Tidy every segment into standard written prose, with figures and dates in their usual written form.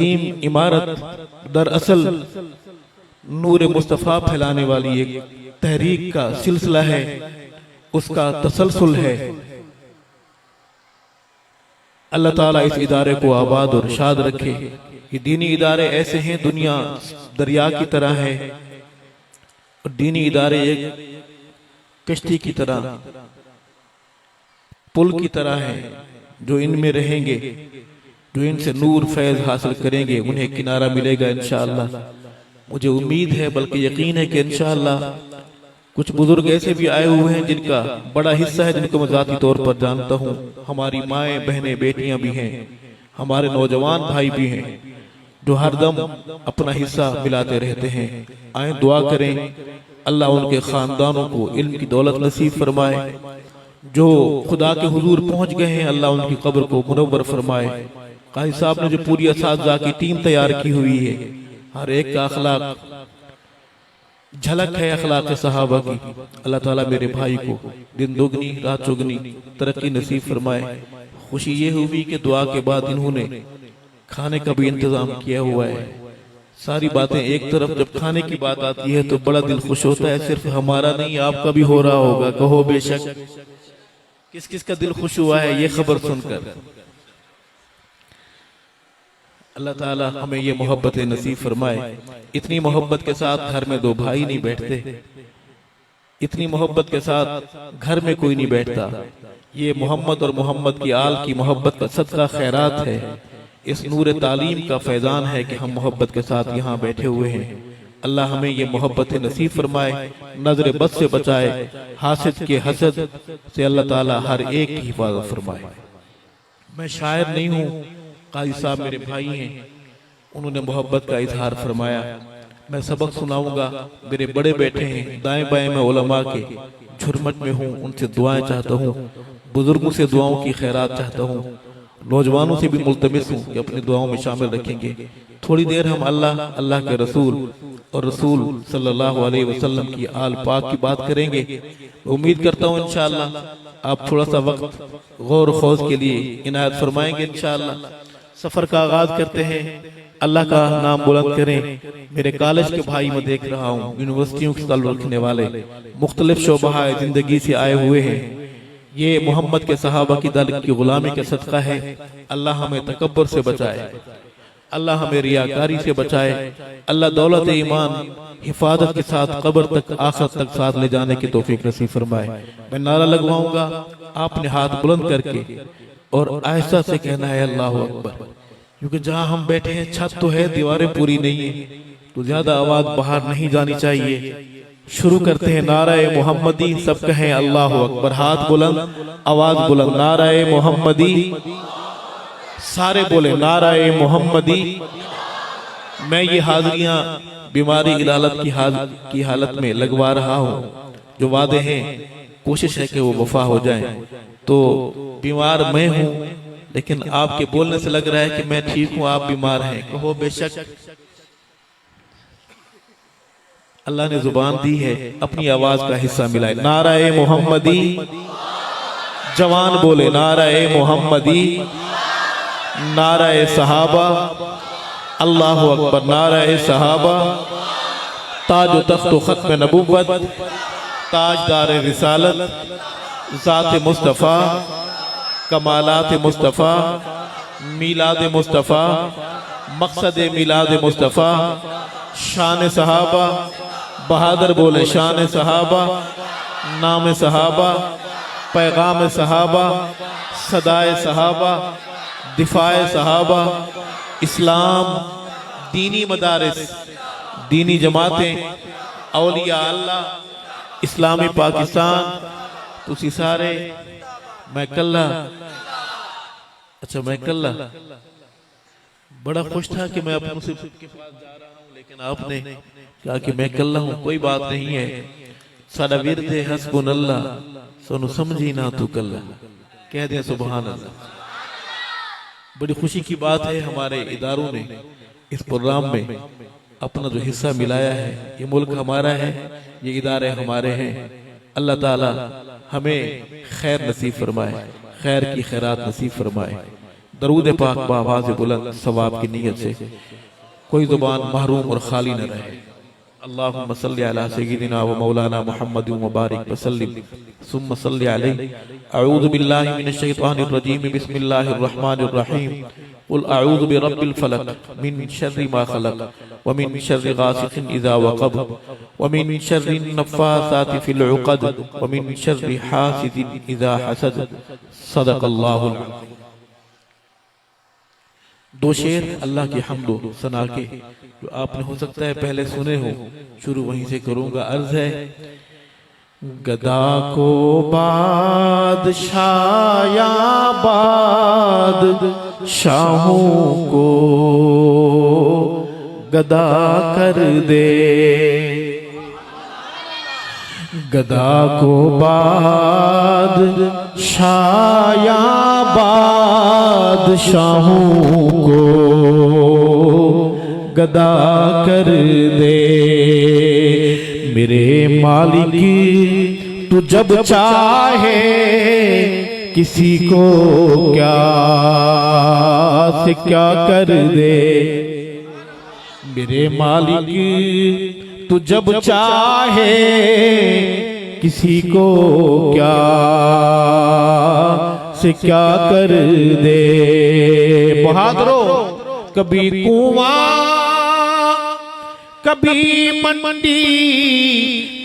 अजीम इमारत दरअसल नूर मुस्तफ़ा फैलाने वाली एक तहरीक का सिलसिला है, उसका तसलसल है। अल्लाह ताला इस इदारे को आबाद और शाद रखे। ये दीनी इदारे ऐसे हैं, दुनिया दरिया की तरह है और दीनी इदारे एक कश्ती की तरह, पुल की तरह है। जो इनमें रहेंगे, जो इनसे नूर फैज हासिल करेंगे, उन्हें किनारा मिलेगा इंशाअल्लाह। मुझे उम्मीद है, बल्कि यकीन है कि इंशाअल्लाह कुछ बुजुर्ग ऐसे भी आए हुए हैं जिनका बड़ा हिस्सा है, जिनको मैं ज़ाती तौर पर जानता हूँ। हमारी माएँ, बहनें, बेटियां भी हैं, हमारे नौजवान भाई भी हैं जो हरदम अपना हिस्सा मिलाते रहते हैं। आए दुआ करें, अल्लाह उनके खानदानों को इल्म की दौलत नसीब फरमाए। जो खुदा के हुजूर पहुंच गए हैं, अल्लाह उनकी कब्र को मुनव्वर फरमाए। काजी साहब ने जो पूरी असातिज़ा की टीम तैयार की हुई है, हर एक का अखलाक झलक है अखलाक सहाबा की। अल्लाह ताला मेरे भाई को दिन दुगनी रात चुगनी तरक्की नसीब फरमाए। खुशी ये हुई कि दुआ के बाद इन्होंने खाने का भी इंतजाम किया हुआ है। सारी बातें एक तरफ, जब खाने की बात आती है तो बड़ा दिल खुश होता है। सिर्फ हमारा नहीं, आपका भी हो रहा होगा। कहो बेशक, किस किस का दिल खुश हुआ है ये खबर सुनकर। अल्लाह ताला हमें ये मोहब्बत नसीब फरमाए। इतनी मोहब्बत के साथ घर में दो भाई नहीं बैठते, इतनी मोहब्बत के साथ घर में कोई नहीं बैठता। ये मोहम्मद और मोहम्मद की आल की मोहब्बत का सदका खैरात है। इस नूर तालीम का फैजान है कि हम मोहब्बत के साथ यहाँ बैठे हुए हैं। अल्लाह हमें ये मोहब्बत नसीब फरमाए, नजर बद से बचाए, हासिद के हसद से अल्लाह ताला हर एक की हिफाजत फरमाए। मैं शायर नहीं हूँ, काजी साहब मेरे भाई हैं, उन्होंने मोहब्बत का इजहार फरमाया। मैं सबक सुनाऊंगा, मेरे बड़े बैठे हैं दाएं बाएं, मैं उलमा के झुरमट में हूँ, उनसे दुआएं चाहता हूँ, बुजुर्गों से दुआओं की खैरात चाहता हूँ, नौजवानों से भी मुल्तमिस हूँ कि अपनी दुआओं में शामिल रखेंगे। थोड़ी देर हम अल्लाह, अल्लाह के रसूल और रसूल सल्लल्लाहु अलैहि वसल्लम की आल पाक की बात करेंगे। उम्मीद करता हूँ इंशाअल्लाह आप थोड़ा सा वक्त गौर खौज के लिए इनायत फरमाएंगे। इंशाअल्लाह सफर का आगाज करते हैं। अल्लाह का नाम बुलंद करें। मेरे कॉलेज के भाई मैं देख रहा हूँ, यूनिवर्सिटियों के ताल्लुक रखने वाले, मुख्तलिफ शोबा जिंदगी से आए हुए हैं। ये मोहम्मद के सहाबा की दल की गुलामी का सदका है। अल्लाह हमें तकब्बुर से बचाए, अल्लाह हमें रियाकारी से बचाए, अल्लाह दौलत ईमान हिफाजत के साथ कब्र तक, आखिरत तक साथ ले जाने की तौफीक नसीब फरमाए। मैं नारा लगवाऊंगा, आपने हाथ बुलंद करके और आहिस्ता से कहना है अल्लाह अकबर। क्योंकि जहां हम बैठे हैं छत तो है, दीवारें पूरी नहीं है, तो ज्यादा आवाज बाहर नहीं जानी चाहिए। शुरू करते हैं नाराए मोहम्मदी, सब कहें अल्लाह अकबर। हाथ बुलंद, आवाज बुलंद, नाराए मोहम्मदी, सारे बोले नाराए मोहम्मदी। मैं ये हाजिरियां बीमारी इलालत की हालत में लगवा रहा हूँ। जो वादे हैं कोशिश है कि वो वफा हो जाए। तो बीमार मैं हूँ, लेकिन आपके बोलने से लग रहा है कि मैं ठीक हूँ, आप बीमार हैं। कहो बेशक, अल्लाह ने जुबान दी है, अपनी आवाज का हिस्सा मिलाए। नाराए मोहम्मदी, जवान बोले नाराए मोहम्मदी, नाराए सहाबा, अल्लाह अकबर, नाराए सहाबा। ताज तख्त खत्म नबुव्वत, ताजदार रिसालत, ज़ात मुस्तफ़ा, कमालात मुस्तफ़ा, मीलाद मुस्तफ़ा, मकसद मीलाद मुस्तफ़ा, शान सहाबा। बहादुर बोले शान सहाबा, नाम सहाबा, पैगाम सहाबा, सदाए सहाबा, दिफाए सहाबा। इस्लाम, दीनी मदारिस, दीनी जमातें, औलिया अल्लाह, इस्लामी पाकिस्तान, तुसी सारे। मैं कल्ला, अच्छा मैं कल्ला बड़ा खुश था कि मैं अपनों से के पास जा रहा हूँ, लेकिन आपने कहा कि मैं कल्ला हूँ। कोई बात नहीं है, साडा विरद है हस्बुनल्लाह, सोनू समझी ना तू कल्ला, कह दे सुभान अल्लाह। बड़ी खुशी की बात है, हमारे इदारों ने इस प्रोग्राम में अपना जो हिस्सा मिलाया है। ये मुल्क हमारा है, ये इदारे हमारे हैं। अल्लाह ताला हमें खैर नसीब फरमाए, खैर की खैरात नसीब फरमाए। दरूद पाक बावाज़ बुलंद सवाब की नीयत से कोई ज़ुबान महरूम और खाली न रहे। अल्लाहुम्मा सल्लि अला सय्यिदिना व मौलाना मुहम्मद व बारिक व सल्लिम सुम्मा सल्लि अलैहि। अऊज़ु बिल्लाहि मिनश शैतानिर रजीम, बिस्मिल्लाहिर रहमानिर रहीम। कुल अऊज़ु बिरब्बिल फलक मिन शर्रि मा खलक व मिन शर्रि गासिकिन इज़ा वक़ब व मिन शर्रि नफ़्फ़ासाति फ़िल उक़द व मिन शर्रि हासिदिन इज़ा हसद। सदक़ल्लाहुल अज़ीम। दो शेर अल्लाह की हम्दो सना के जो आपने हो सकता है पहले सुने हो, शुरू वहीं से करूंगा। अर्ज है, गदा को बादशाया बादशाहों को गदा कर दे, गदा को बादशाया बादशाहों को गदा कर दे। मेरे मालिक तू जब चाहे किसी को क्या से क्या कर दे। मेरे मालिक तू जब चाहे किसी को क्या से क्या कर दे। बहादुरो कभी कुआं कभी मंडी,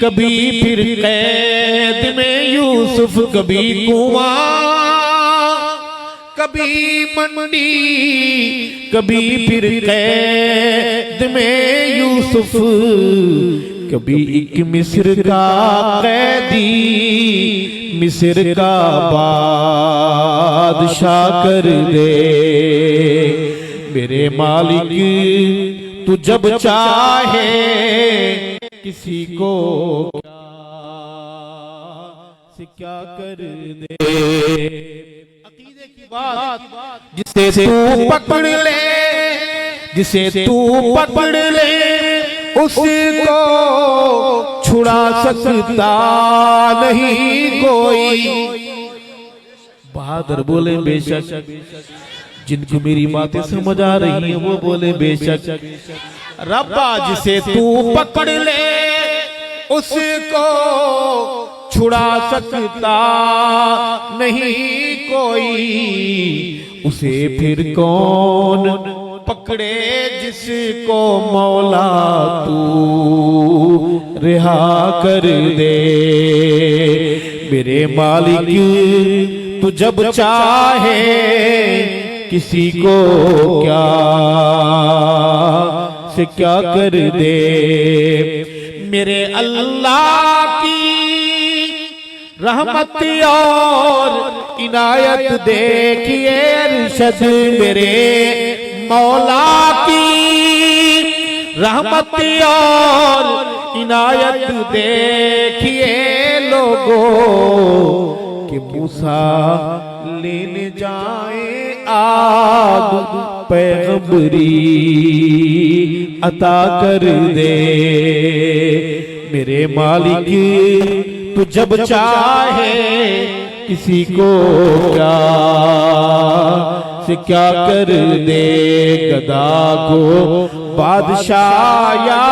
कभी फिर कैद में यूसुफ। कभी कुआं कभी मंडी, कभी फिर कैद में यूसुफ। कभी एक मिस्र का कैदी, मिस्र का बादशाह कर दे। मेरे मालिक तू जब चाहे किसी को क्या से क्या कर दे। अकीदे की बात जिसे तू पकड़ ले, जिसे तू पकड़ ले उसको छुड़ा सकता नहीं कोई। बहादुर बोले बेशक, जिनको मेरी बातें समझ आ रही हैं वो बोले बेशक। रब्बा जिसे तू पकड़ ले उसको छुड़ा सकता नहीं कोई। उसे फिर कौन पकड़े जिसको मौला तू रिहा कर दे। मेरे मालिक तू जब चाहे किसी को क्या से क्या कर दे। मेरे अल्लाह की रहमत और इनायत देखिए अरशद। मेरे मौला की रहमत और इनायत देखिए लोगों कि मूसा लेने जाए आग पैगंबरी अता कर दे। मेरे मालिक तू जब चाहे किसी को क्या से क्या कर दे। गदा को बादशाह या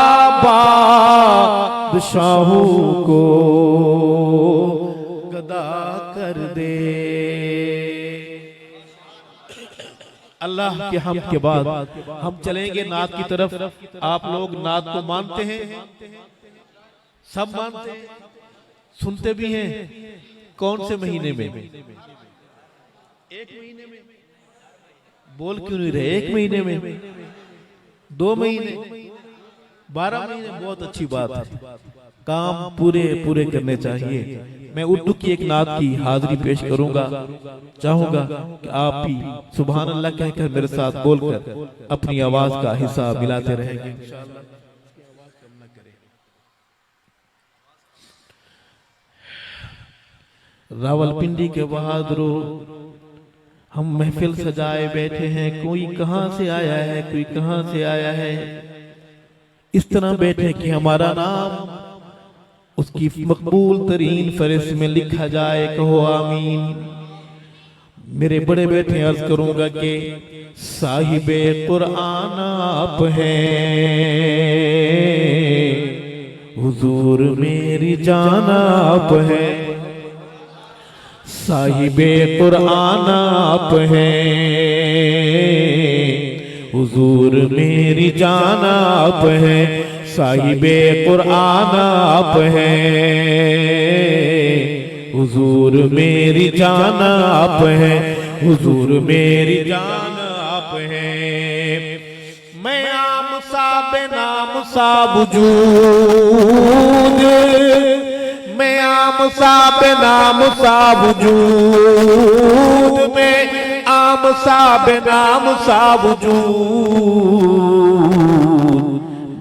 बादशाहों को गदा कर दे। अल्लाह के हम के बाद हम चलेंगे नात की तरफ। आप लोग नात को मानते हैं, सब मानते हैं, सुनते भी हैं। कौन से महीने में? एक महीने में। बोल क्यों नहीं रहे? एक महीने में, 2 महीने, 12 महीने। बहुत अच्छी बात है, काम पूरे पूरे करने चाहिए। मैं उर्दू की एक नात की हाजिरी पेश करूंगा। चाहूंगा कि आप भी सुभान अल्लाह कहकर मेरे साथ बोलकर अपनी आवाज का हिस्सा मिलाते रहेंगे। रावलपिंडी के बहादुरों, हम महफिल सजाए बैठे हैं। कोई कहां से आया है, कोई कहां से आया है। इस तरह बैठे कि हमारा नाम उसकी मकबूल तरीन फहरिस्त में लिखा जाए। कहो आमीन। मेरे बड़े बेटे अर्ज करूंगा कि साहिबे कुरान आप हैं, हुजूर मेरी जान आप हैं। साहिबे कुरान आप हैं, हुजूर मेरी जान आप हैं। साहिबे कुरान आप हैं, हुजूर मेरी जान आप हैं। हुजूर मेरी जान आप हैं। मैं आम सा बेनाम सा वजूद, मैं आम सा बेनाम सा वजूद, मैं आम सा बेनाम सा वजूद।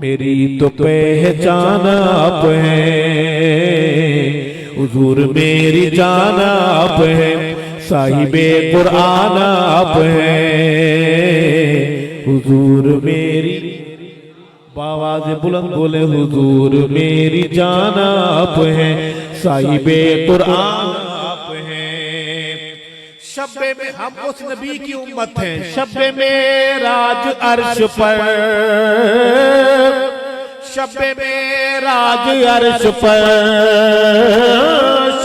मेरी तो पहचान आप हैं, हुजूर मेरी जान आप हैं। साहिबे कुरान आप हैं, हुजूर मेरी, आवाज बुलंद बोले, हुजूर मेरी जान आप हैं। साहिबे कुरान आप हैं। शब्बे में हम उस नबी की उम्मत हैं। शब्बे में राज अर्श पर, शब्बे में राज अर्श पर,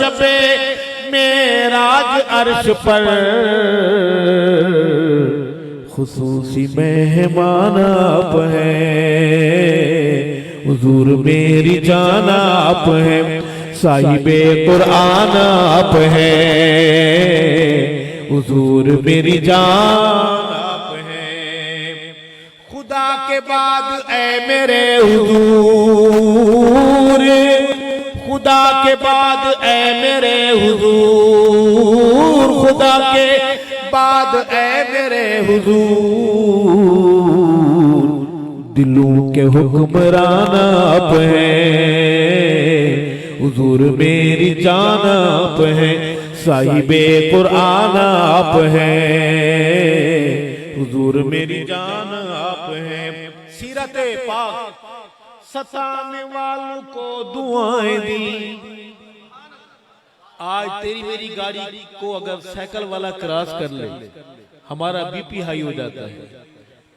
शब्बे में राज अर्श पर खुसूसी मेहमान आप हैं। हुजूर मेरी जान आप हैं। साहिबे कुरान आप हैं, हुजूर मेरी जान आप हैं। खुदा के बाद ऐ मेरे हुजूर, खुदा के बाद ऐ मेरे हुजूर, खुदा के बाद ऐ मेरे हुजूर। दिलों के हुक्मरान आप हैं, हुजूर मेरी जान आप हैं। साहिबे कुरान आप हैं, हुजूर मेरी जान आप हैं। सीरते पाक सताने वालों को दुआएं दी। आज तेरी मेरी गाड़ी को अगर साइकिल वाला क्रॉस कर ले, हमारा बीपी हाई हो जाता है।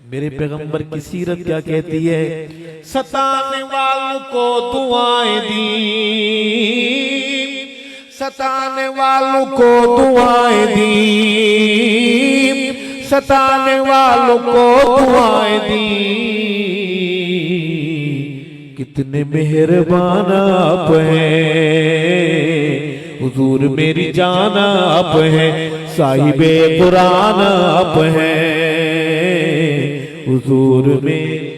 मेरे पैगंबर की सीरत क्या कहती है? सताने वालों को दुआएं दी, सताने वालों को दुआएं दी, सताने वालों को दुआएं दी। कितने मेहरबान आप हैं, हुजूर मेरी जान आप हैं। साहिबे कुरान आप हैं, हुजूर मेरी,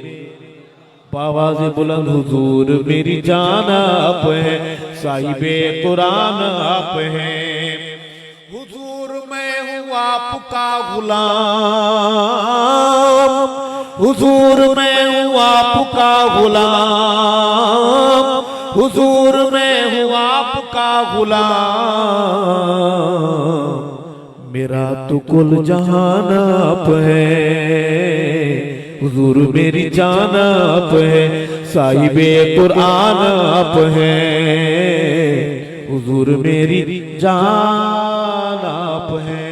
आवाज बुलंद, हुजूर मेरी जान आप हैं। साहिबे कुरान आप हैं। हुजूर मैं हूँ आपका गुलाम, हुजूर मैं हूँ आपका गुलाम, हुजूर मैं हूँ आपका गुलाम। मेरा तो कुल जहान आप है, हुजूर मेरी जान आप है। साहिबे कुरान आप है, हुजूर मेरी जान आप है।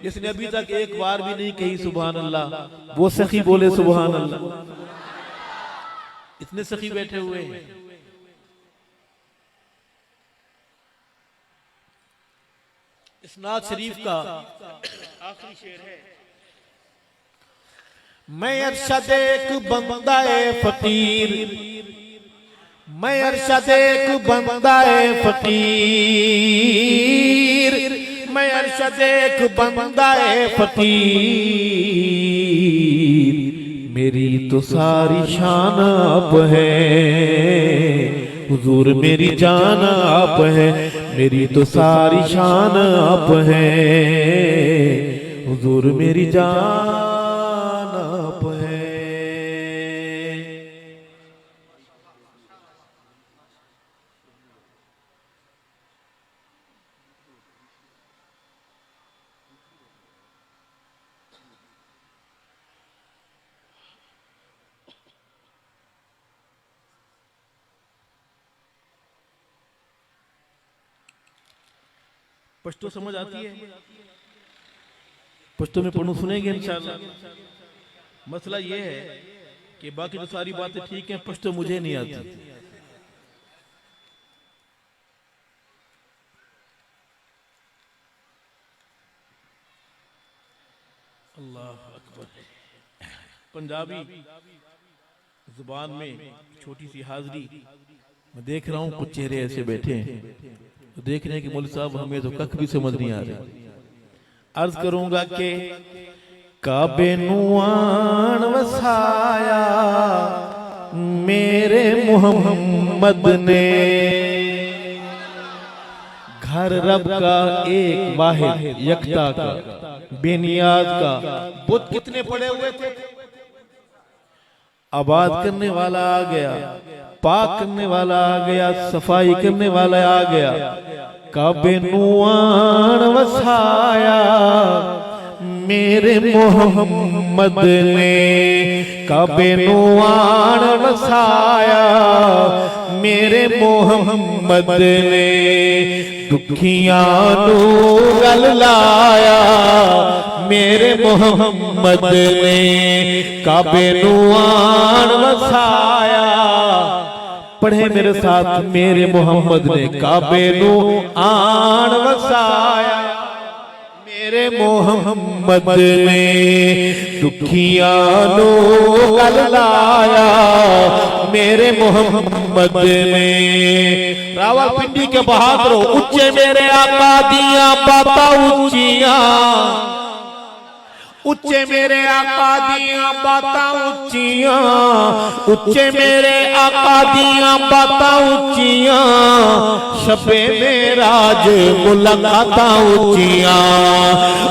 जिसने अभी तक एक बार भी नहीं कही सुभान अल्लाह, वो सखी बोले सुभान अल्लाह। इतने सखी बैठे हुए हैं। इस नात शरीफ का आखिरी शेर है। मैं अरशद एक बंदाए फकीर, मैं अरशद एक बंदाए फकीर, मैं अरशद एक बंदाए फकीर। मेरी तो सारी शान आप है, हुजूर मेरी जान आप है। मेरी तो सारी शान आप है, हुजूर मेरी जान आप है। पश्तो समझ आती है? पश्तो में पढ़ू सुनेंगे इंशाअल्लाह। मसला ये है कि बाकी तो सारी बातें ठीक हैं, पश्तो मुझे नहीं आती। अल्लाह अकबर। पंजाबी जुबान में छोटी सी हाजिरी। मैं देख रहा हूँ कुछ चेहरे ऐसे बैठे हैं तो देख रहे हैं कि मौलवी साहब हमें तो कख भी समझ नहीं आ रहा। अर्ज करूंगा कि काबे नुआन वसाया मेरे मोहम्मद ने, घर रब का एक वाहिद यकता का बेनियाज का। बुत कितने पड़े हुए थे? आबाद करने वाला आ गया, पाक करने वाला आ गया, सफाई करने वाला आ गया। काबे नुआन वसाया मेरे मोहम्मद ने, काबे नुआन वसाया मेरे मोहम्मद ने। दुखियां नू गल लाया मेरे मोहम्मद ने, काबे नुआन वसाया। पढ़े मेरे साथ, मेरे मोहम्मद ने काबे नुआन वसाया मेरे मोहम्मद ने। दुखियां नू गल लाया मेरे मोहम्मद ने। रावलपिंडी के बहादुरों, उच्चे मेरे आका दियां बातां उच्चियां, उच्चे मेरे आका दियां बातां उच्चियां, उच्चे मेरे आका दियां बातां उच्चियां। शबे मेराज मुलाकातां उच्चियां,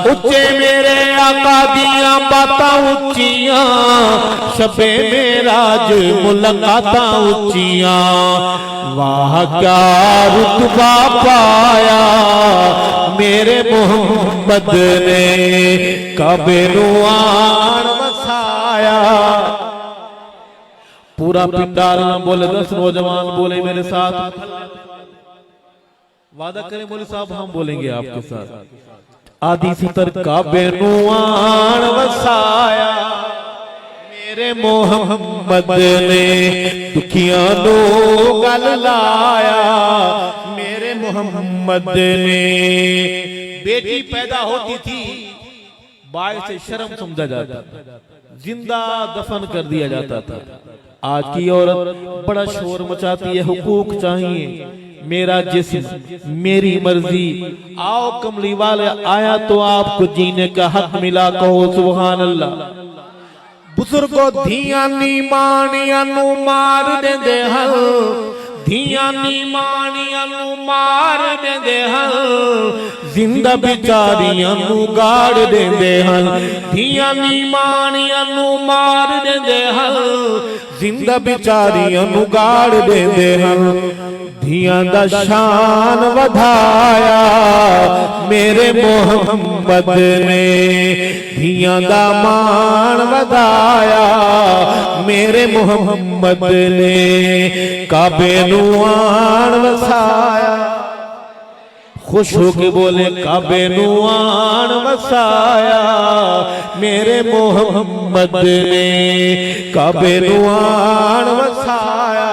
उच्चे मेरे आका दियां बातां उच्चियां। शबे मेराज मुलाकातां उच्चियां। वाह क्या रुतबा पाया मेरे मोहम्मद ने, काबे नुआन वसाया। पूरा पिंडार न बोले, 10 नौजवान बोले मेरे साथ। वादा करें बोले साहब हम बोलेंगे आपके साथ। आदि सितर काबे नुआन वसाया मेरे मोहम्मद ने। दुखियां नू गल लाया मेरे मोहम्मद ने। बेटी पैदा होती थी बाय से शर्म समझा जाता था, जिंदा दफन कर दिया जाता था। आज की औरत बड़ा शोर मचाती है, हुकूक चाहिए, मेरा जिस्म मेरी मर्जी। आओ कमली वाले, आया तो आपको जीने का हक मिला, कहो सुभान अल्लाह। बुजुर्गो धियां नी मानियां नू मार देंदे हन, धियां नी मानियां नू मार देंदे हन। जिंदा बिचारियां नू गाड़ देंदे हन, धियां नी मानियां नू मार देंदे हन। जिंदा बिचारियां नू गाड़ देंदे हन। धियां दा शान वधाया मेरे मोहम्मद ने, धियां दा मान वधाया मेरे मोहम्मद ने। काबे नुआन वसाया, खुश होके बोले काबे नुआन वसाया मेरे मोहम्मद ने। काबे नुआन वसाया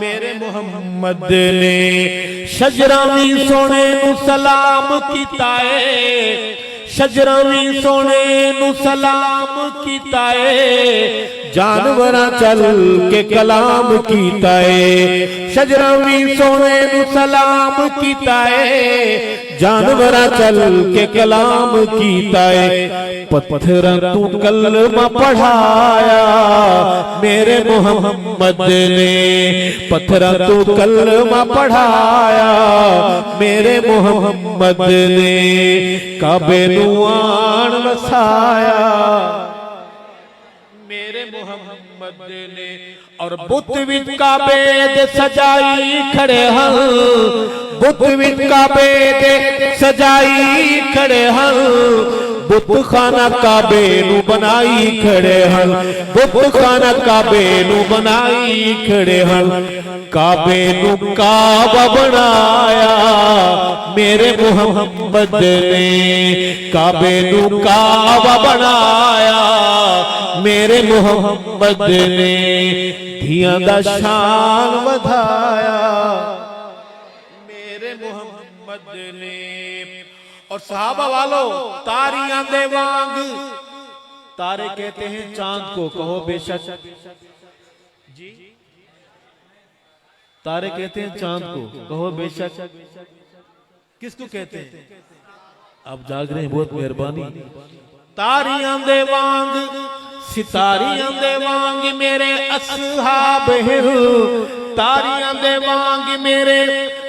मेरे मोहम्मद ने। शजरा भी सोने नू सलाम कीता है, शजरा भी सोने नू सलाम कीता है। जानवरां चल के कलाम कीता है, शजरा भी सोने नू सलाम कीता है। जानवरां चल के कलाम कीता है। पत्थरां तू कलमा पढ़ाया मेरे मोहम्मद ने, पत्थरां तू कलमा पढ़ाया मेरे मोहम्मद ने। काबे नुआन वसाया मेरे मोहम्मद ने। और बुत विच काबे दे सजाई खड़े हन, बुत विच काबे दे सजाई खड़े हन। बुत खाना काबे नू बनाई खड़े हन, बुत खाना काबे नू बनाई खड़े हन। काबे नू काबा बनाया मेरे मोहम्मद ने, काबे नू काबा बनाया मेरे मोहम्मद ने। धियां दा शान वधाया मेरे मोहम्मद ने। और सहाबा वालों तारियां दे वांग, तारे कहते हैं चांद को, कहो बेशक जी, तारे कहते हैं चांद को, कहो बेशक। किसको कहते हैं? आप जाग रहे हैं, बहुत मेहरबानी। तारियां दे वांग सितारियां दे वांग मेरे असहाब हैं, तारियां दे वांग मेरे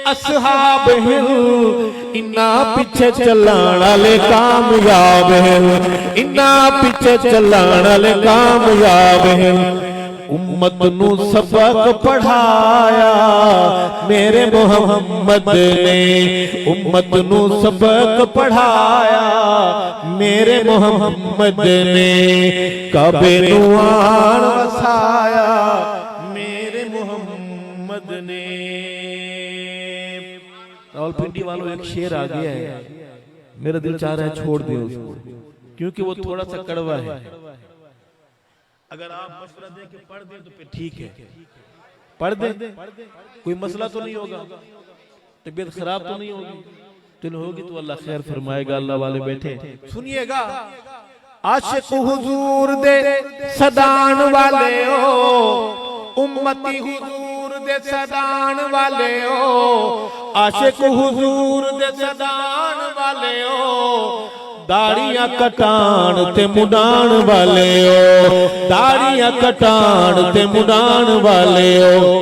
असहाब हैं। इन्ना पीछे चलाण वाले कामयाब हैं, इन्ना पीछे चलाण वाले कामयाब हैं। उम्मत नू सबक पढ़ाया मेरे मोहम्मद ने, उम्मत नू सबक पढ़ाया मेरे मोहम्मद ने। काबे नू आन वसाया मेरे मोहम्मद ने। रावलपिंडी वालों एक शेर आ गया है, मेरा दिल चाह रहा है छोड़ दे उसको, क्योंकि वो थोड़ा सा कड़वा है। अगर आप मशवरा दे के पढ़ दें तो फिर ठीक है, पढ़ दें, कोई मसला तो नहीं होगा, तबीयत खराब तो नहीं होगी, तो होगी तो अल्लाह खैर फरमाएगा। अल्लाह वाले बैठे सुनिएगा। आशिक हुजूर दे सदान वाले ओ, उम्मती हुजूर दे सदान वाले ओ, आशिक हुजूर दे सदान वाले ओ। दाड़ियां कटान ते मुडान वाले ओ, दाड़ियां कटान ते मुडान वाले ओ।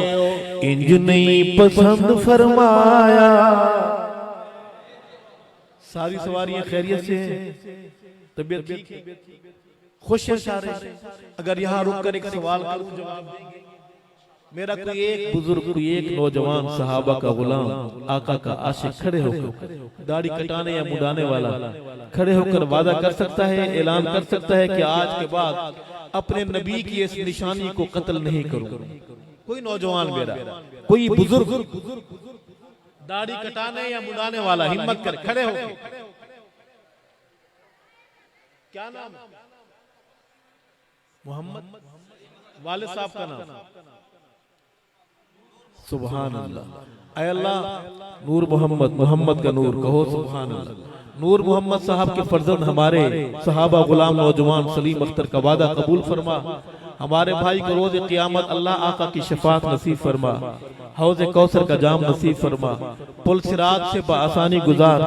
इंज नहीं पसंद फरमाया। सारी सवारियां खैरियत से हैं, तबीयत ठीक है, खुश है सारे। अगर यहाँ रुक कर एक सवाल करूं जवाब देंगे? मेरा कोई एक बुजुर्ग, कोई एक नौजवान सहाबा का गुलाम, आका का आशिक खड़े होकर, दाढ़ी कटाने या मुड़ाने वाला खड़े होकर वादा कर सकता है, ऐलान कर सकता है कि आज के बाद अपने नबी की इस निशानी को कत्ल नहीं करूंगा? कोई नौजवान मेरा, कोई बुजुर्ग दाढ़ी कटाने या मुड़ाने वाला हिम्मत कर खड़े होकर, क्या नाम? मोहम्मद वाले साहब का नाम। सुभान अल्लाह। ऐ अल्लाह नूर मोहम्मद, मोहम्मद का नूर, कहो सुभान अल्लाह। नूर मोहम्मद साहब के फर्जंद हमारे सहाबा गुलाम नौजवान सलीम अख्तर का वादा कबूल फरमा। हमारे भाई को रोज क़यामत अल्लाह आका की शफात नसीब फरमा, हौज़ कौसर का जाम नसीब फरमा, पुल सिरात से बआसानी गुजार,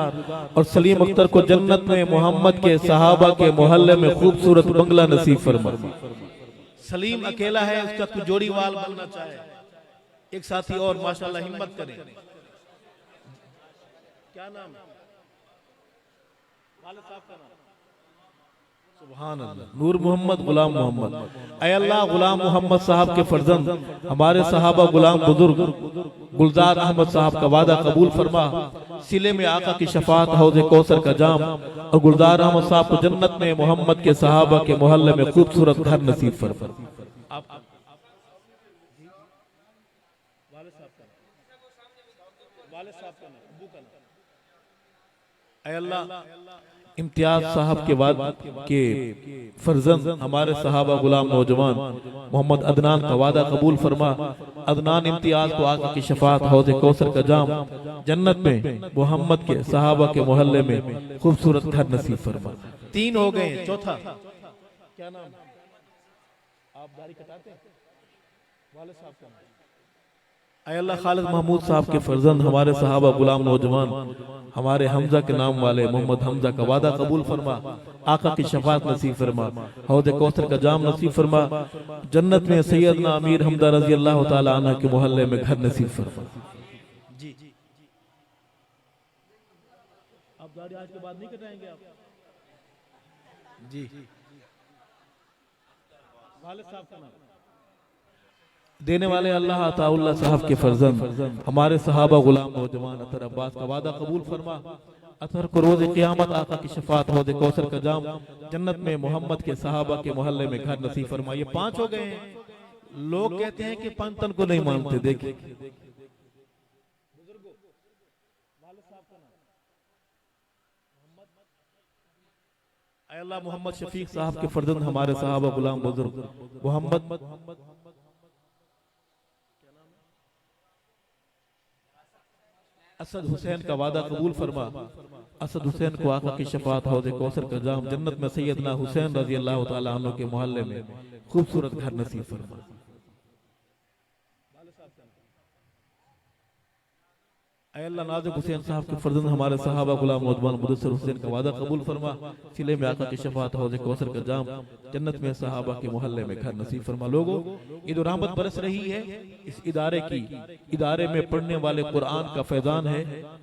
और सलीम अख्तर को जन्नत में मोहम्मद के सहाबा के मोहल्ले में खूबसूरत बंगला नसीब फरमा। सलीम अकेला है, उसका कोई जोड़ी वाल बनना चाहे, एक साथी और माशाल्लाह हिम्मत करें। क्या नाम? वाले साहब का नाम। सुभान अल्लाह। नूर मोहम्मद गुलाम मोहम्मद। ऐ अल्लाह गुलाम मोहम्मद साहब के फर्जंद हमारे सहाबा गुलाम बुजुर्ग गुलजार अहमद साहब का वादा कबूल फरमा। सिले में आका की शफात, हौज़े कौसर का जाम, और गुलजार अहमद साहब को जन्नत में मोहम्मद के सहाबा के मोहल्ले में खूबसूरत घर नसीब फरमा। इम्तियाज साहब के बाद के फर्जंद हमारे सहाबा गुलाम नौजवान मोहम्मद अदनान का वादा कबूल फरमा। अदनान इम्तियाज को आका की शफात, हौज़े कौसर का जाम, जन्नत में मोहम्मद के सहाबा के मोहल्ले में खूबसूरत घर नसीब फरमा। 3 हो गए, चौथा क्या नाम? आप दाढ़ी कटाते हैं? वाले साहब का नाम। ऐ अल्लाह खालिद महमूद साहब के फर्जंद हमारे सहाबा गुलाम नौजवान हमारे हमजा के नाम वाले मोहम्मद हमजा का वादा कबूल फरमा। आका की शफात नसीब फरमा, हौज़े कौसर का जाम नसीब फरमा, जन्नत में सैयदना अमीर हमदा रज़ी अल्लाह तआला अन्हु के मोहल्ले में घर नसीब फरमा। जी आप दाढ़ी आज के बाद नहीं कटाएंगे आप? जी वाले साहब का नाम देने वाले अल्लाह अताउल्लाह साहब के फर्जंद हमारे सहाबा गुलाम नौजवान अतर अब्बास का वादा कबूल फरमा। असर को रोज़े क़यामत आका की शफात हौज़े कौसर का जाम, जन्नत में मोहम्मद के सहाबा के मोहल्ले में घर नसीब फरमा। ये 5 हो गए हैं। लोग कहते हैं कि पंचतन को नहीं मानते। देखिए अल्लाह मोहम्मद शफीक साहब के फर्जंद हमारे सहाबा गुलाम बुजुर्ग मोहम्मद असद हुसैन का वादा कबूल फरमा। असद हुसैन को आका की शफात हौज़े कौसर का जाम, जन्नत में सैयदना हुसैन रजी अल्लाह तआला अन्हु के मोहल्ले में खूबसूरत घर नसीब फरमा। अल्लाह नाज़िक हुसैन साहब के फर्जंद हमारे सहाबा गुलाम नौजवान मुदस्सिर हुसैन का वादा कबूल फरमा। सिले में आका की शफात हौज़े कौसर का जाम, जन्नत में सहाबा के मोहल्ले में घर नसीब फरमा। लोगों, ईद रहमत बरस रही है। इस इदारे में पढ़ने वाले कुरान का फैजान है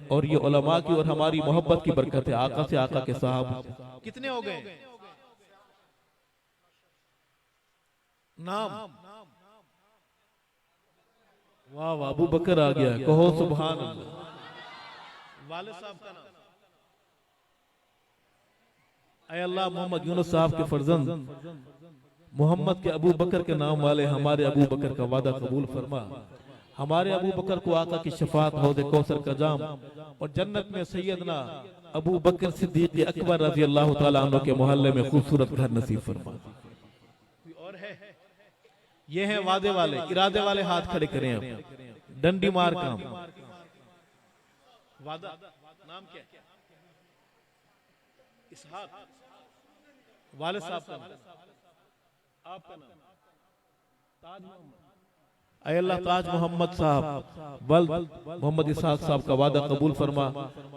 और ये उलमा की और हमारी मोहब्बत की बरकत है। आका से आका के साहब कितने हो गए? नाम वाह वाह, अबू बकर आ गया, कहो सुभान अल्लाह। वालिद साहब का नाम ऐ अल्लाह मोहम्मद यूनुस साहब के फर्जंद मोहम्मद के अबू बकर के नाम वाले हमारे अबू बकर का वादा कबूल फरमा। हमारे अबू बकर को आका की शफात हौज़े कौसर का जाम और जन्नत में सैयदना अबू बकर सिद्दीक अकबर रज़ी अल्लाह तआला अन्हु के मोहल्ले में खूबसूरत घर नसीब फरमा। और है ये हैं वादे वाले, इरादे वाले, हाथ खड़े करें। अब डंडी मार काम वादा नाम क्या है? इसहाक वालिद साहब का नाम, आपका नाम ताज मोहम्मद। ऐ अल्लाह ताज मोहम्मद साहब वल्द मोहम्मद इसहाक साहब का वादा कबूल फरमा।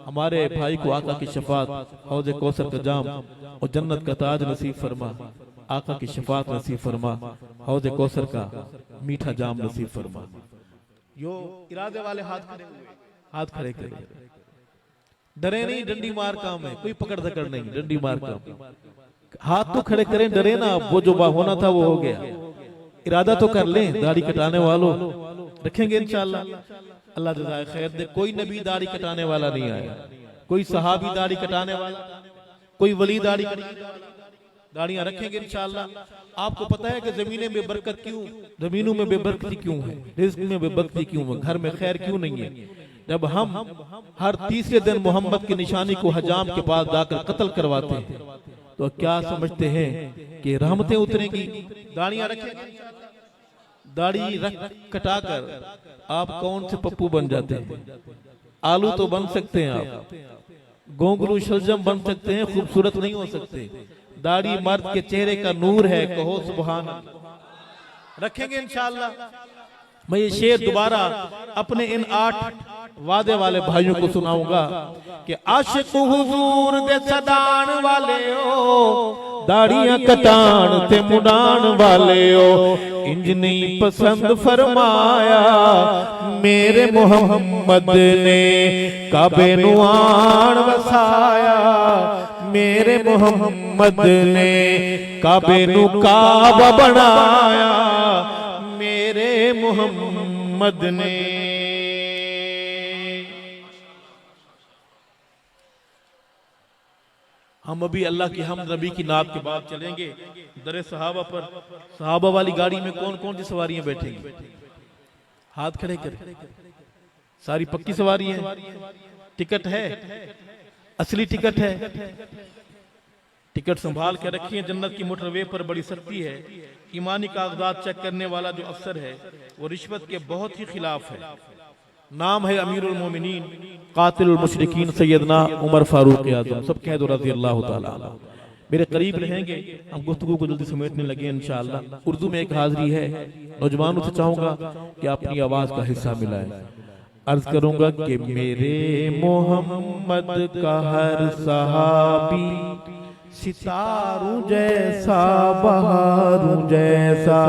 हमारे भाई को आका की शफात हौज़े कौसर का जाम और जन्नत का ताज नसीब फरमा। आका की शफात नसीब फरमा, हौज़े कौसर का मीठा जाम नसीब फरमा। यो इरादे वाले हाथ खड़े करें। डरे नहीं, डंडी मार काम है, कोई पकड़ धकड़ नहीं, डंडी मार काम। हाथ तो खड़े करें, डरे ना। वो जो होना था वो हो गया। इरादा तो कर लें। दाढ़ी कटाने वालों रखेंगे इंशाअल्लाह। अल्लाह जज़ाए खैर दे। कोई नबी दाढ़ी कटाने वाला नहीं आया, कोई सहाबी दाढ़ी कटाने वाला, कोई वली दाढ़ियां रखेंगे इंशाअल्लाह। आपको पता है कि जमीनों में बेबरकती क्यों है, रिज़्क में बेबरकती क्यों है, घर में खैर क्यों नहीं है? जब हम हर तीसरे दिन मोहम्मद की निशानी को हजाम के पास जाकर कत्ल करवाते हैं तो क्या समझते हैं कि रहमतें उतरेंगी? दाढ़ियां रखेंगे, दाढ़ी रख कटाकर आप कौन से पप्पू बन जाते हैं? आलू तो बन सकते हैं आप, गोंगलू शलजम बन सकते हैं, खूबसूरत नहीं हो सकते। दाढ़ी मर्द के चेहरे का नूर है, कहो सुभान अल्लाह। रखेंगे इंशाअल्लाह। मैं ये शेर दोबारा अपने इन 8 वादे वाले भाइयों को सुनाऊंगा कि आशिक हुजूर दे सदान वाले ओ, दाढ़ियां कटान ते मुडान वाले ओ, इंज नहीं पसंद फरमाया मेरे मोहम्मद ने काबे नु आन वसाया। मेरे मोहम्मद ने काबे नु काबा बनाया। मेरे मोहम्मद ने। हम अभी अल्लाह की हमद नबी की नात के बाद चलेंगे दरे सहाबा पर। सहाबा वाली गाड़ी में कौन कौन सी सवारियां बैठेंगी? हाथ खड़े करें। सारी पक्की सवारी है? टिकट है? असली टिकट है? टिकट संभाल के रखिए। जन्नत की मोटरवे पर बड़ी सख्ती है। ईमानी कागजात चेक करने वाला जो अफसर है वो रिश्वत के बहुत ही खिलाफ है। नाम है अमीरुल मोमिनीन कातिलुल मुशरिकीन सैयदना उमर फारूक आज़म, सब कह दो रज़ी अल्लाह तआला अन्हु। मेरे करीब रहेंगे, हम गुफ्तगू को जल्दी समेटने लगे इंशाअल्लाह। उर्दू में एक हाजिरी है, नौजवानों से चाहूंगा कि अपनी आवाज का हिस्सा मिलाएं। अर्ज करूंगा कि मेरे मोहम्मद का हर सहाबी सितारों जैसा बहारों जैसा।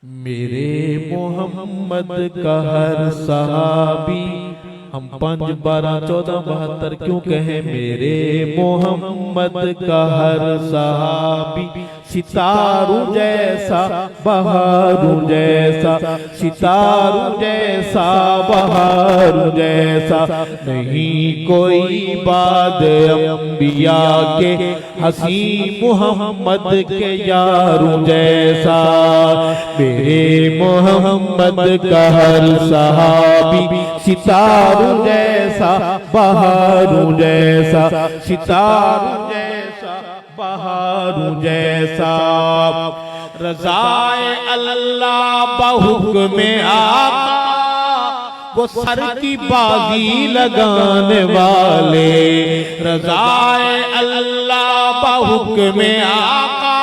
मेरे मोहम्मद का हर सहाबी, हम 5, 12, 14, 72 क्यों कहें? मेरे मोहम्मद का हर सहाबी सितारों जैसा बहारों जैसा, सितारों जैसा बहारों जैसा, नहीं कोई बाद अंबिया के हसी मोहम्मद के यारों जैसा। मेरे मोहम्मद का हर सहाबी सितारों जैसा बहारों जैसा, सितारों जैसा बहारों जैसा। रज़ाए अल्लाह बहुक्म आका, वो सर की बाजी लगाने वाले। रज़ाए अल्लाह बहुक्म आका,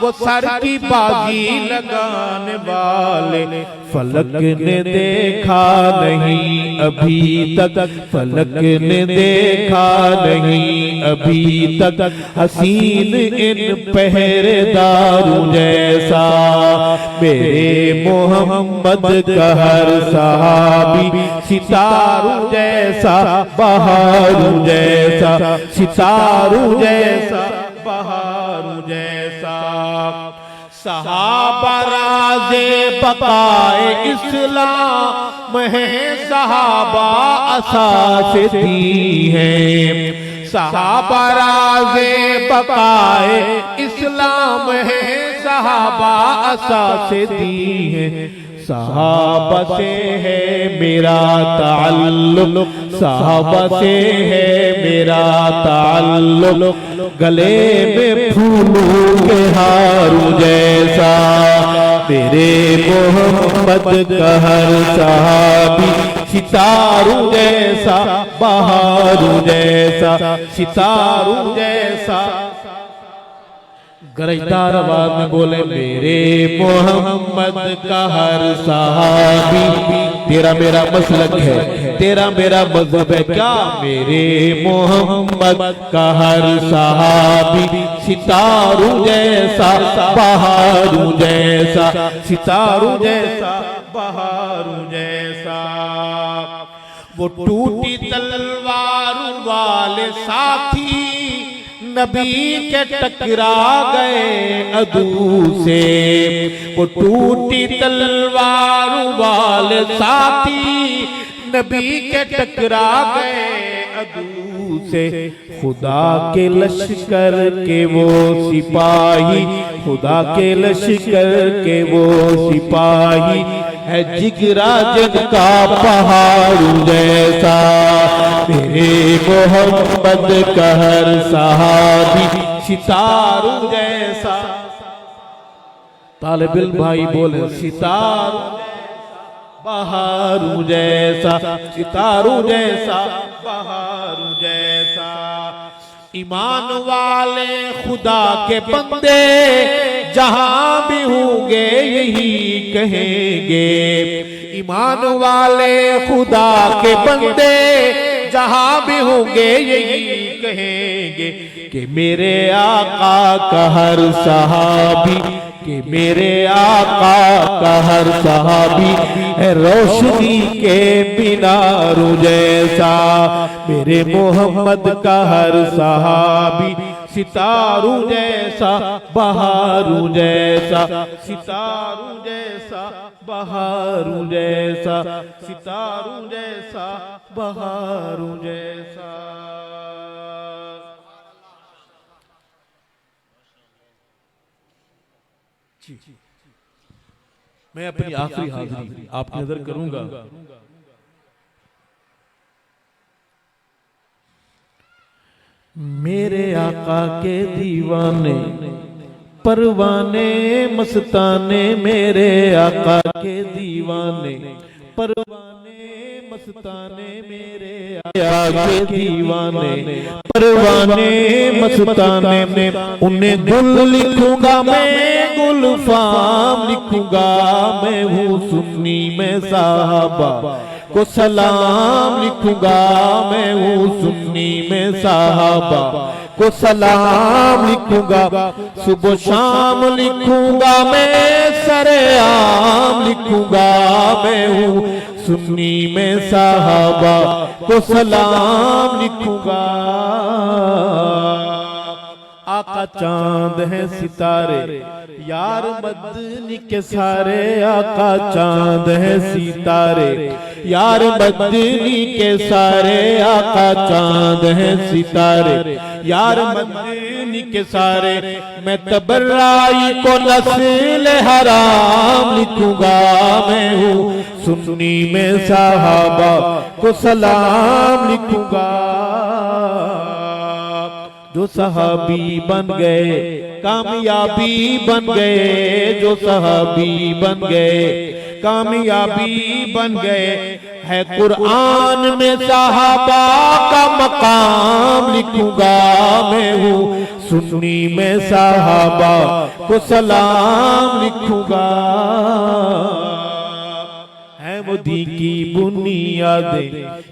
वो सर की बाजी लगाने वाले। फलक ने देखा नहीं अभी तक, फलक ने देखा नहीं अभी तक, हसीन इन पहरेदारों जैसा। मेरे मोहम्मद का हर सहाबी सितारों जैसा बहारों जैसा, सितारों जैसा बहारों जैसा। सहाबा राज़े बक़ाए इस्लाम है, सहाबा असास दी है। सहाबा राज़े बक़ाए इस्लाम है, सहाबा असास दी है। सहाबा से है मेरा ताल्लुक, सहाबा से है मेरा ताल्लुक, गले में फूलों के हारों जैसा। मेरे मोहम्मद का हर सहाबी सितारों जैसा बहारों जैसा, सितारों जैसा। गरजदार आवाज में बोले, मेरे मोहम्मद का हर सहाबी, तेरा मेरा मसलक है, तेरा मेरा मज़हब है क्या? मेरे मोहम्मद का हर सहाबी सितारों जैसा बहारों जैसा, सितारों जैसा बहारों जैसा। वो टूटी तलवार वाले साथी नबी के टकरा गए अदू से। वो टूटी तलवार वाले साथी नबी के टकरा गए अदू से। खुदा के लश्कर के वो सिपाही, खुदा के लश्कर के वो सिपाही है, जिगरा जिनका पहाड़ जैसा। मेरे मोहम्मद का हर सहाबी सितारों जैसा। तालिब इल्म भाई बोले, सितारों बहारों जैसा, सितारों जैसा बहारों जैसा। ईमान वाले खुदा के बंदे जहां भी होंगे यही कहेंगे। ईमान वाले खुदा के बंदे जहां भी होंगे यही कहेंगे कि मेरे आका का हर सहाबी, कि मेरे आका का हर सहाबी है रोशनी के मीनारों जैसा। मेरे मोहम्मद का हर सहाबी सितारों जैसा बहारों जैसा, सितारों जैसा बहारों जैसा, सितारों जैसा बहारों जैसा। मैं अपनी आखिरी हाजिरी आपकी नजर करूंगा। मेरे आका के दीवाने परवाने मस्ताने, मेरे आका के दीवाने परवाने मस्ताने, मेरे आका के दीवाने परवाने मस्ताने। उन्हें गुल लिखूंगा मैं, गुल फाम लिखूंगा मैं, हूँ सुन्नी में साहबा को सलाम लिखूंगा मैं, हूँ सुन्नी में साहबा को सलाम लिखूंगा। सुबह शाम लिखूंगा मैं, सरेआम लिखूंगा मैं, हूँ सुन्नी में साहबा को सलाम लिखूंगा। आका चांद है सितारे, यार मदनी के सारे आका चांद है सितारे, यार मदनी के सारे आका चांद है सितारे, यार मदनी के सारे। मैं तबर्राई को नस्ल हराम लिखूंगा, मैं हूँ सुन्नी में साहबा को सलाम लिखूंगा। जो सहाबी बन गए कामयाबी बन गए, जो सहाबी बन गए कामयाबी बन गए। है कुरान में सहाबा का मकाम लिखूंगा, मैं हूँ सुन्नी में सहाबा को सलाम लिखूंगा। है वो दी की बुनियादें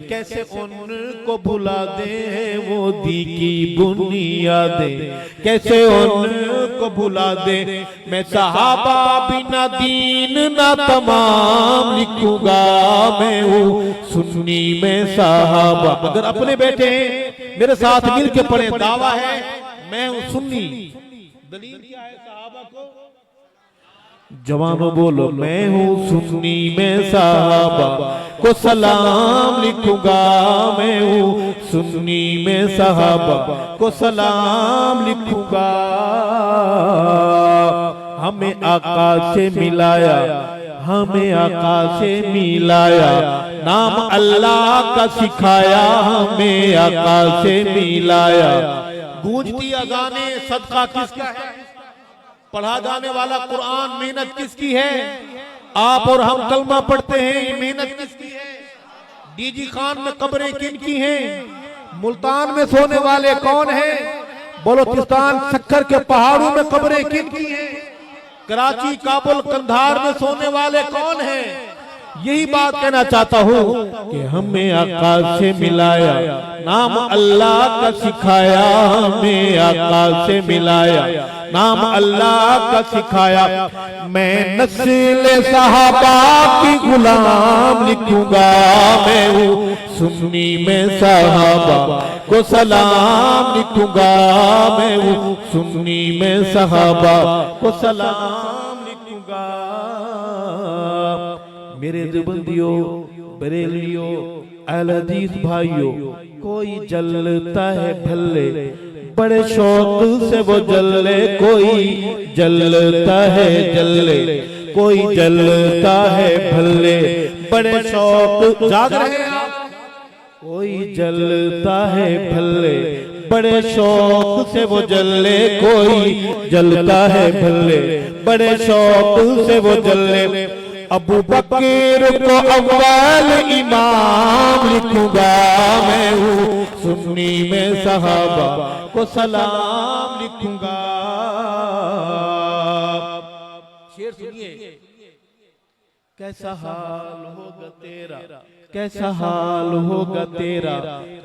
कैसे उनको भुला दे, वो दी की बुनियादें कैसे उनको भुला दे। मैं सहाबा बिना दीन ना तमाम लिखूंगा, मैं हूँ सुन्नी में सहाबा। अगर अपने बेटे मेरे साथ मिल के पढ़े, दावा है मैं हूँ सुन्नी। दलील क्या है सहाबा को? जवानों बोलो, मैं हूँ सुन्नी में सहाबा को सलाम लिखूंगा, मैं हूँ सुन्नी में सहाबा को सलाम लिखूंगा। हमें आका से मिलाया, हमें आका से मिलाया, नाम अल्लाह का सिखाया, हमें आका से मिलाया। गूंजती अज़ाने सदका किसका है? पढ़ा जाने वाला कुरान मेहनत किसकी है? आप और हम कलमा पढ़ते हैं, मेहनत किसकी है? डीजी खान में कब्रें किनकी हैं? मुल्तान में सोने वाले कौन हैं? बलोचिस्तान सक्कर के पहाड़ों में कब्रें किनकी हैं? कराची काबुल कंधार में सोने वाले कौन हैं? यही बात कहना चाहता हूँ कि हमें आका से मिलाया, नाम अल्लाह का सिखाया, हमें आका से मिलाया, नाम अल्लाह का सिखाया। मैं नस्ल सहाबा की गुलाम लिखूंगा, मैं हूँ सुन्नी में सहाबा को सलाम लिखूंगा, मैं हूँ सुन्नी में सहाबा को सलाम लिखूंगा। मेरे देवबंदियों, बरेलियों, अहले हदीस भाइयों, कोई जलता है भल्ले, बड़े शौक से वो जले, कोई जलता है जले, कोई जलता है भल्ले, बड़े शौक। जाग रहे हैं आप? कोई जलता है भल्ले, बड़े शौक से वो जले, कोई जलता है भल्ले, बड़े शौक से वो जले। अबू बकर को अव्वल इमाम लिखूंगा, मैं हूँ सुन्नी में सहाबा को सलाम लिखूंगा। शेर सुनिए, कैसा हाल होगा तेरा, कैसा हाल होगा तेरा,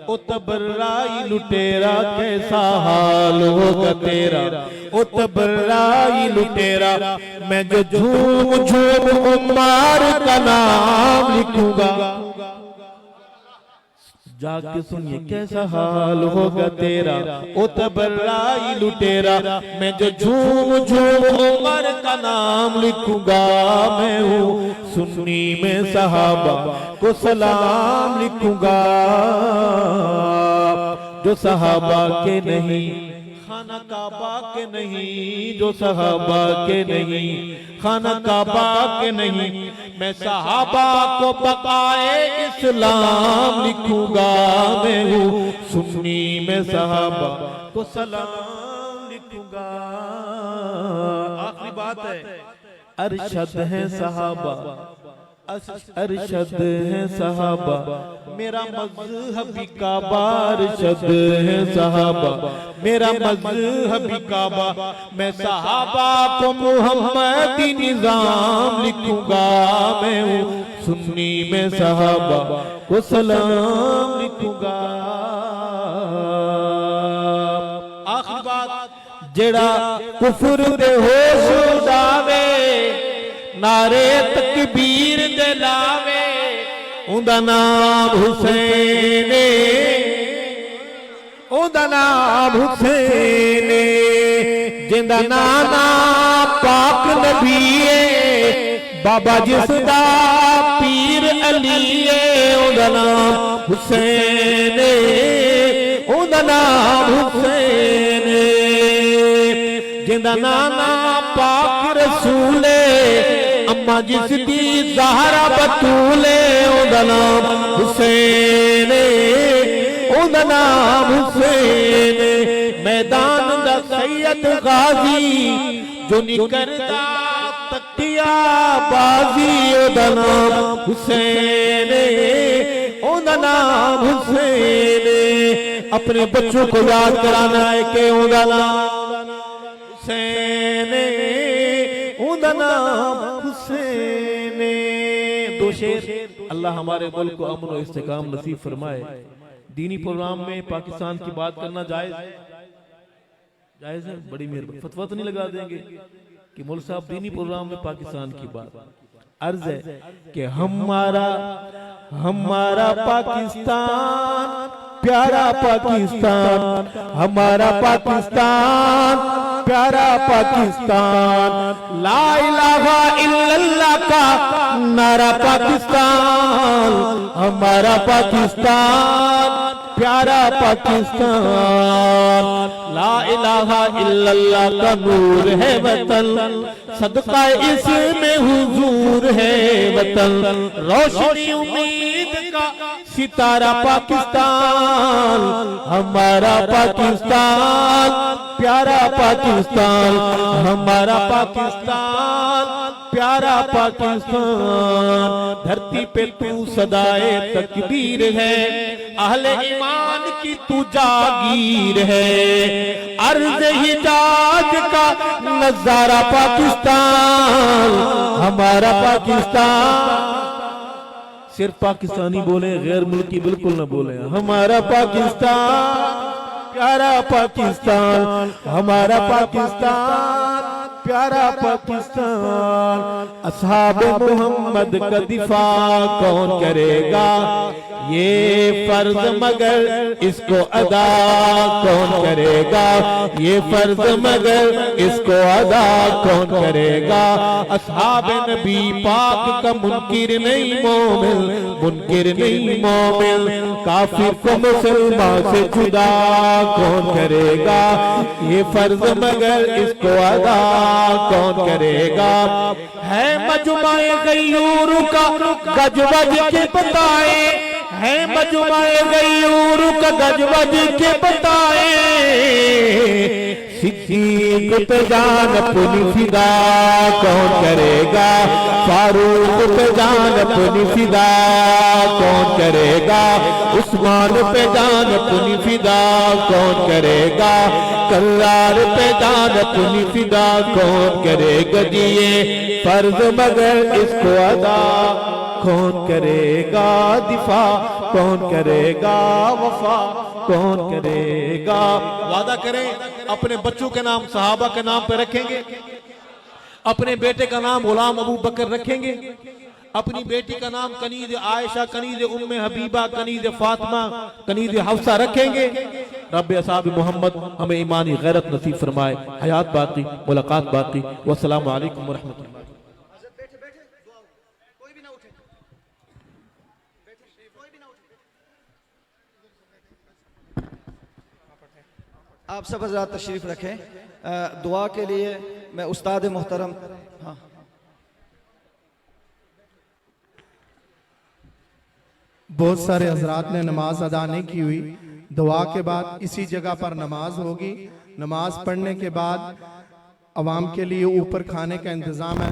ओ तबर्राई लुटेरा, कैसा हाल होगा तेरा, ओ तबर्राई लुटेरा। मैं जो झूम झूम उमर का नाम लिखूंगा। जाके सुनिए, कैसा हाल होगा तेरा, ओ तबर्राई लुटेरा। मैं जो झूम झूम उमर का नाम लिखूंगा, मैं हूँ सुन्नी में सहाबा को सलाम लिखूंगा। जो सहाबा के नहीं, खाना काबा के नहीं, जो सहाबा के नहीं, खाना काबा के नहीं। मैं सहाबा को बकाए इस्लाम लिखूंगा, मैं हूँ सुन्नी में सहाबा को सलाम लिखूंगा। आखिरी बात है, अरशद है सहाबा, अरशद है सहाबा, मेरा मज़हबी काबा, अरशद है सहाबा, मेरा मज़हबी काबा। मैं सहाबा को मुहम्मदी निज़ाम लिखूंगा, मैं हूँ सुन्नी में सहाबा को सलाम लिखूंगा। आखिरी बात, जेड़ा कुफर दे होश उड़ावे, नारे तकबीर दे लावे, उंदा नाम हुसैन, उंदा नाम हुसैन। जिंदा नाना पाक नबीए बाबा जिसदा पीर अलीए उहदा नाम हुसैन उहदा नाम हुसैन जिंदा नाना पाक रसूले अम्मा जिसदी ज़हरा बतूले उहदा नाम हुसैन उहदा नाम हुसैन मैदान दा सैयद गाजी जो निकरदा तकिया बाजी उहदा नाम हुसैन उहदा नाम हुसैन अपने बच्चों को याद कराना है कि उहदा नाम हुसैन उहदा नाम हुसैन। दो शेर। अल्लाह हमारे मुल्क को अमन और इस्तेकाम नसीब फरमाए। दीनी प्रोग्राम में पाकिस्तान की बात करना जायज जायज है? बड़ी मेहरबानी। फतवा तो नहीं लगा देंगे कि मौलवी साहब दीनी प्रोग्राम में पाकिस्तान की बात। अर्ज है कि हमारा पाकिस्तान प्यारा पाकिस्तान हमारा पाकिस्तान प्यारा पाकिस्तान ला इलाहा इल्लल्लाह का नारा पाकिस्तान हमारा पाकिस्तान प्यारा पाकिस्तान ला इलाहा इल्लल्लाह का नूर है वतन सदका इसमें हुजूर है वतन रोशनी उम्मीद का सितारा पाकिस्तान हमारा पाकिस्तान प्यारा पाकिस्तान हमारा पाकिस्तान प्यारा पाकिस्तान धरती पे तू सदाए तकबीर है अहले ईमान की तू जागीर है अर्ज़ हिजाज का नजारा पाकिस्तान हमारा पाकिस्तान। सिर्फ पाकिस्तानी बोले गैर मुल्की बिल्कुल न बोले। हमारा पाकिस्तान प्यारा पाकिस्तान हमारा पाकिस्तान प्यारा पाकिस्तान। असहाब मोहम्मद का दिफा कौन करेगा ये फर्ज मगर इसको अदा कौन करेगा ये फर्ज मगर इसको अदा कौन करेगा। असहाब नबी पाक का मुनकिर नहीं मोमिन काफिर को मुसलमान से जुदा कौन करेगा ये फर्ज मगर इसको अदा कौन करेगा। है मजमाए गयूर का गजवज के बताए है मजमाए गयूर का गजवज के बताए सिद्दीक पे जान अपनी फिदा कौन करेगा फारूक पे जान अपनी फिदा कौन करेगा उस्मान पे जान अपनी फिदा कौन करेगा करार पे जान अपनी फिदा कौन करेगा जी ये फर्ज मगर इसको अदा कौन करेगा दिफा कौन करेगा वफा कौन करेगा। वादा करें अपने बच्चों के नाम सहाबा के नाम पे रखेंगे अपने बेटे का नाम गुलाम अबू बकर रखेंगे अपनी बेटी का नाम कनीज आयशा कनीज उम्मे हबीबा कनीज फातिमा कनीज हफ्सा रखेंगे। रब असहाब मोहम्मद हमें ईमानी गैरत नसीब फरमाए हयात बाकी मुलाकात बाकी। वस्सलामु अलैकुम व रहमतुल्लाह। आप सब हज़रात तशरीफ रखें दुआ के लिए। मैं उस्ताद मोहतरम हाँ बहुत सारे हजरात ने नमाज अदा नहीं की हुई। दुआ के बाद इसी जगह पर नमाज होगी। नमाज पढ़ने के बाद अवाम के लिए ऊपर खाने का इंतज़ाम है।